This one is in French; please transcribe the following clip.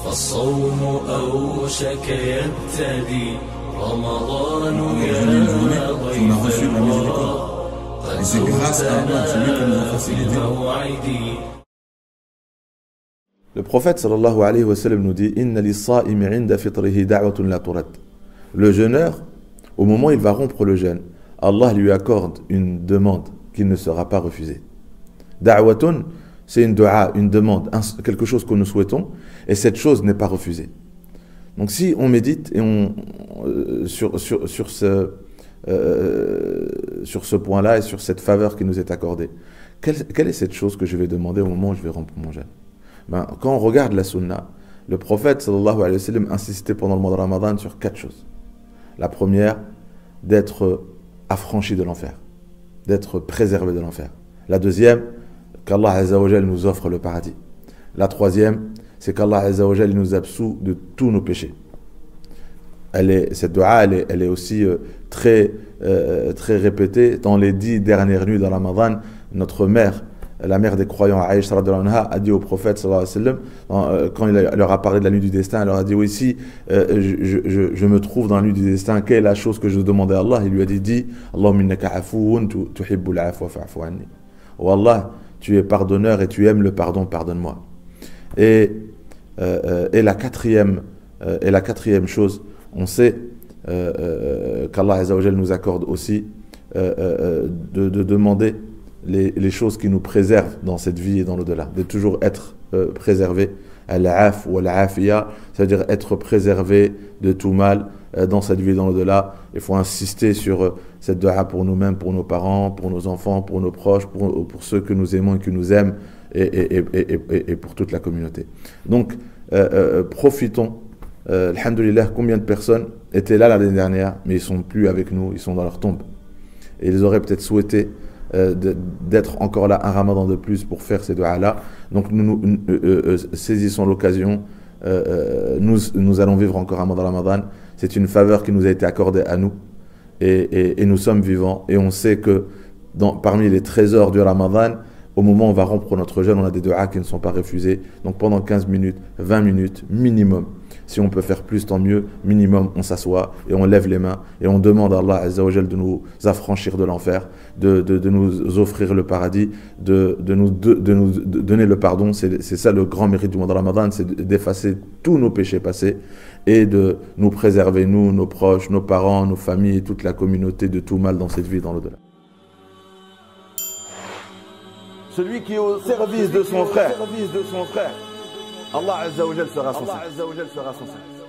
فالصوم أوشك يبتدي رمضان يا ضيف الله قد زرتنا بالموعد. Le prophète sallallahu alayhi wa sallam nous dit Inna lis-sa'imi 'inda fitrihi da'watun la turad. Le jeûneur, au moment où il va rompre le jeûne, Allah lui accorde une demande qui ne sera pas refusée. Da'watun, c'est une dua, une demande, quelque chose que nous souhaitons, et cette chose n'est pas refusée. Donc si on médite et sur ce point-là et sur cette faveur qui nous est accordée, quelle est cette chose que je vais demander au moment où je vais rompre mon jeûne? Quand on regarde la sunna, le prophète sallallahu alayhi wa sallam insistait pendant le mois de Ramadan sur 4 choses. La première, d'être affranchi de l'enfer, d'être préservé de l'enfer. La deuxième, qu'Allah Azza wa Jal nous offre le paradis. La troisième, c'est qu'Allah Azza wa Jal nous absout de tous nos péchés. Cette dua, elle est aussi très répétée dans les 10 dernières nuits de Ramadan. Notre mère, la mère des croyants, Aïcha radhiyallahu anha, a dit au prophète sallallahu alayhi wa sallam, quand il leur a parlé de la nuit du destin, elle leur a dit, oui, si je me trouve dans la nuit du destin, quelle est la chose que je demandais à Allah? Il lui a dit, Allahumma innaka afoun tuhibbul afwa fa'fu anni. Oh Allah, tu es pardonneur et tu aimes le pardon, pardonne-moi. Et la quatrième chose, on sait qu'Allah Azza wa Jal nous accorde aussi de demander les choses qui nous préservent dans cette vie et dans l'au-delà, de toujours être préservé, al-af ou al-afiya, c'est-à-dire être préservé de tout mal dans cette vie et dans l'au-delà. Il faut insister sur cette dua pour nous-mêmes, pour nos parents, pour nos enfants, pour nos proches, pour ceux que nous aimons et qui nous aiment, et pour toute la communauté. Donc, profitons. Alhamdulillah, combien de personnes étaient là l'année dernière, mais ils ne sont plus avec nous, ils sont dans leur tombe. Et ils auraient peut-être souhaité d'être encore là un ramadan de plus pour faire ces duas-là. Donc nous saisissons l'occasion, nous allons vivre encore un mois de Ramadan. C'est une faveur qui nous a été accordée à nous, et nous sommes vivants, et on sait que parmi les trésors du Ramadan, au moment où on va rompre notre jeûne, on a des duas qui ne sont pas refusés. Donc pendant 15 minutes, 20 minutes minimum, si on peut faire plus, tant mieux. Minimum, on s'assoit et on lève les mains et on demande à Allah Azza wa Jal de nous affranchir de l'enfer, de nous offrir le paradis, de nous donner le pardon. C'est ça le grand mérite du mois de Ramadan, c'est d'effacer tous nos péchés passés et de nous préserver, nous, nos proches, nos parents, nos familles et toute la communauté de tout mal dans cette vie et dans l'au-delà. Celui qui est au service de son frère, Allah Azza wa Jal sera son service.